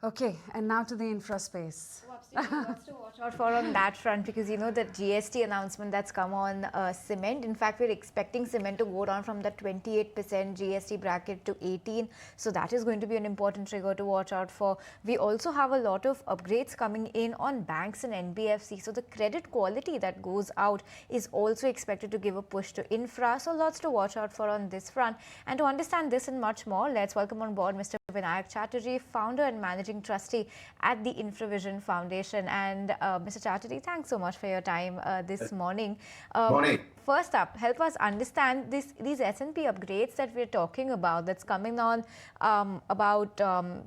Okay, and now to the infra space. Oh, absolutely. Lots to watch out for on that front because you know the GST announcement that's come on cement. In fact, we're expecting cement to go down from the 28% GST bracket to 18. So that is going to be an important trigger to watch out for. We also have a lot of upgrades coming in on banks and NBFC. So the credit quality that goes out is also expected to give a push to infra. So lots to watch out for on this front. And to understand this and much more, let's welcome on board Mr. Vinayak Chatterjee, founder and managing trustee at the Infra Foundation. And Mr. Chatterjee, thanks so much for your time this morning. Morning. First up, help us understand these S&P upgrades that we're talking about that's coming on about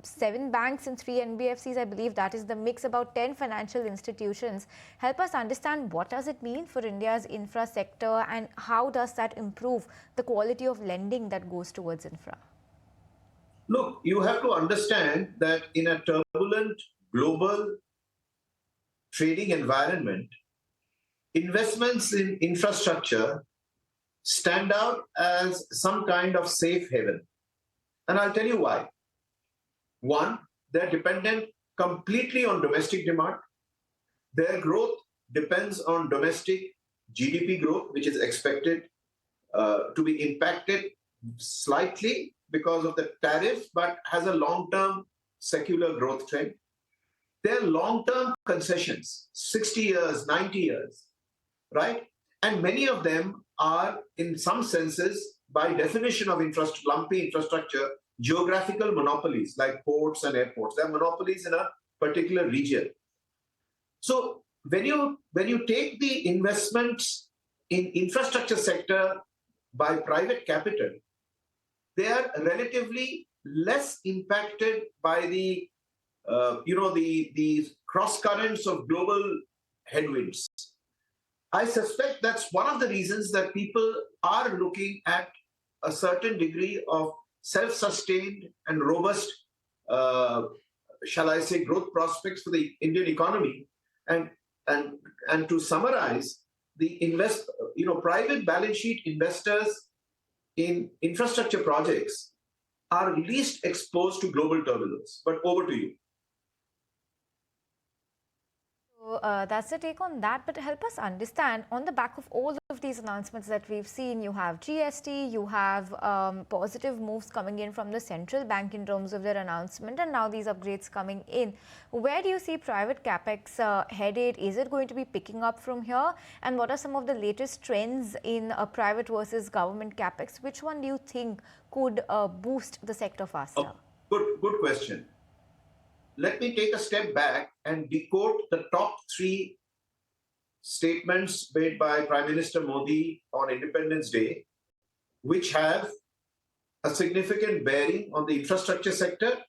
7 banks and 3 NBFCs, I believe that is the mix, about 10 financial institutions. Help us understand what does it mean for India's infra sector and how does that improve the quality of lending that goes towards infra? Look, you have to understand that in a turbulent global trading environment, investments in infrastructure stand out as some kind of safe haven. And I'll tell you why. One, they're dependent completely on domestic demand. Their growth depends on domestic GDP growth, which is expected to be impacted slightly because of the tariff, but has a long-term secular growth trend. They're long-term concessions, 60 years, 90 years, right? And many of them are, in some senses, by definition of lumpy infrastructure, geographical monopolies like ports and airports. They're monopolies in a particular region. So when you take the investments in infrastructure sector by private capital, they are relatively less impacted by the cross currents of global headwinds. I suspect that's one of the reasons that people are looking at a certain degree of self-sustained and robust, shall I say, growth prospects for the Indian economy. And to summarize, private balance sheet investors in infrastructure projects are least exposed to global turbulence. But over to you. So that's the take on that. But help us understand, on the back of all of these announcements that we've seen, you have GST, you have positive moves coming in from the central bank in terms of their announcement, and now these upgrades coming in. Where do you see private capex headed? Is it going to be picking up from here? And what are some of the latest trends in private versus government capex? Which one do you think could boost the sector faster? Good question. Let me take a step back and decode the top 3 statements made by Prime Minister Modi on Independence Day, which have a significant bearing on the infrastructure sector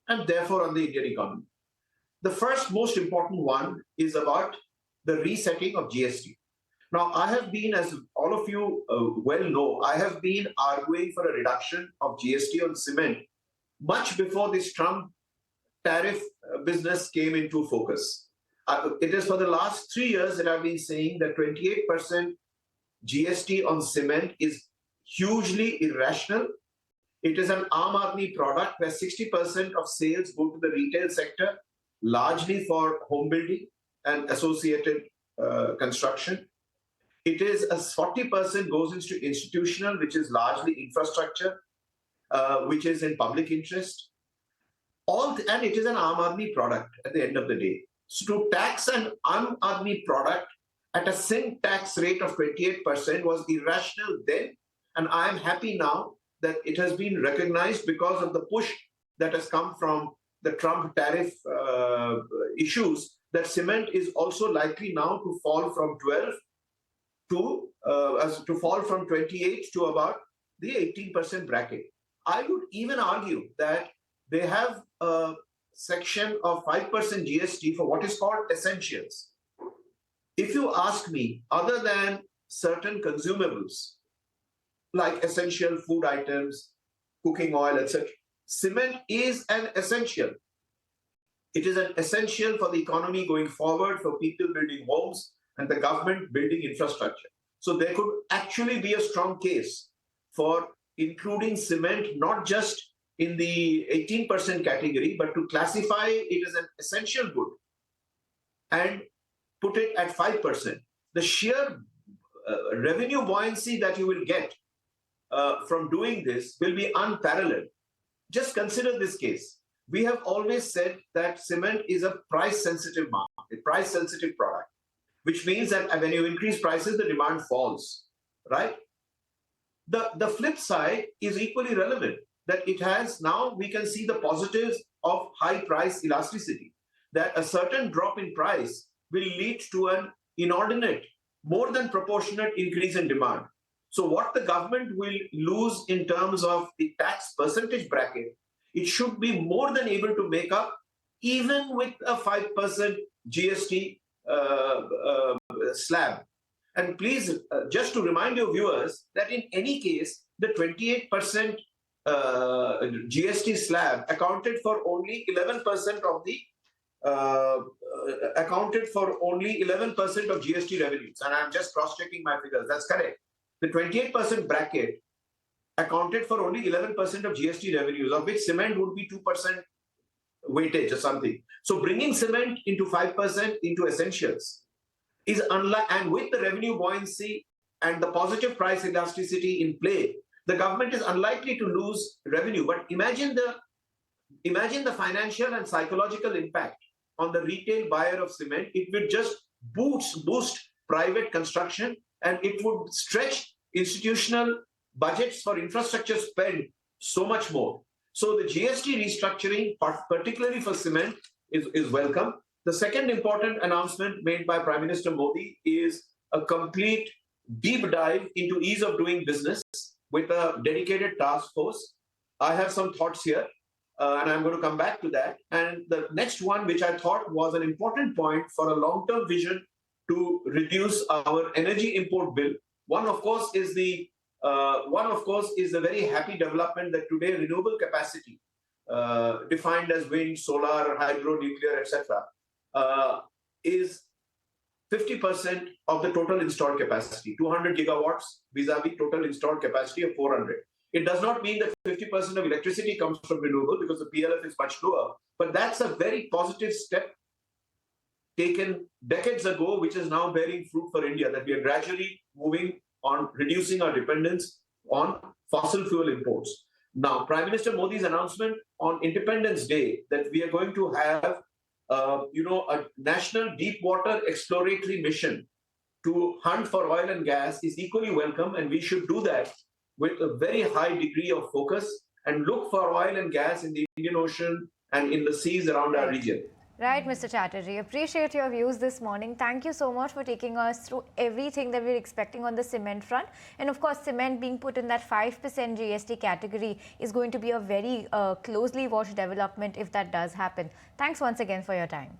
and therefore on the Indian economy. The first most important one is about the resetting of GST. Now, I have been, as all of you well know, I have been arguing for a reduction of GST on cement much before this Trump tariff business came into focus. It is for the last 3 years that I've been saying that 28% GST on cement is hugely irrational. It is an Aam Aadmi product where 60% of sales go to the retail sector, largely for home building and associated construction. It is as 40% goes into institutional, which is largely infrastructure, which is in public interest. And it is an Aam Aadmi product at the end of the day. So to tax an Aam Aadmi product at a sin tax rate of 28% was irrational then, and I am happy now that it has been recognized because of the push that has come from the Trump tariff issues, that cement is also likely now to fall from 12 to fall from 28 to about the 18% bracket. I would even argue that they have a section of 5% GST for what is called essentials. If you ask me, other than certain consumables, like essential food items, cooking oil, etc., cement is an essential. It is an essential for the economy going forward, for people building homes and the government building infrastructure. So there could actually be a strong case for including cement, not just in the 18% category, but to classify it as an essential good and put it at 5%. The sheer revenue buoyancy that you will get from doing this will be unparalleled. Just consider this case. We have always said that cement is a price-sensitive market, a price-sensitive product, which means that when you increase prices, the demand falls, right? The flip side is equally relevant, that it has now, we can see the positives of high price elasticity, that a certain drop in price will lead to an inordinate, more than proportionate increase in demand. So what the government will lose in terms of the tax percentage bracket, it should be more than able to make up, even with a 5% GST slab. And please, just to remind your viewers that in any case, the 28% GST slab accounted for only 11% of the GST revenues. And I'm just cross-checking my figures. That's correct. The 28% bracket accounted for only 11% of GST revenues, of which cement would be 2% weightage or something. So bringing cement into 5% into essentials is unlike, and with the revenue buoyancy and the positive price elasticity in play, the government is unlikely to lose revenue. But imagine the financial and psychological impact on the retail buyer of cement. It would just boost private construction, and it would stretch institutional budgets for infrastructure spend so much more. So the GST restructuring, particularly for cement, is welcome. The second important announcement made by Prime Minister Modi is a complete deep dive into ease of doing business with a dedicated task force. I have some thoughts here, and I'm going to come back to that. And the next one, which I thought was an important point for a long-term vision to reduce our energy import bill. One, of course, is the very happy development that today renewable capacity, defined as wind, solar, hydro, nuclear, etc., is 50% of the total installed capacity, 200 gigawatts vis-a-vis total installed capacity of 400. It does not mean that 50% of electricity comes from renewable, because the PLF is much lower, but that's a very positive step taken decades ago, which is now bearing fruit for India, that we are gradually moving on reducing our dependence on fossil fuel imports. Now, Prime Minister Modi's announcement on Independence Day that we are going to have a national deep water exploratory mission to hunt for oil and gas is equally welcome, and we should do that with a very high degree of focus and look for oil and gas in the Indian Ocean and in the seas around our region. Right, Mr. Chatterjee. Appreciate your views this morning. Thank you so much for taking us through everything that we're expecting on the cement front. And of course, cement being put in that 5% GST category is going to be a very closely watched development if that does happen. Thanks once again for your time.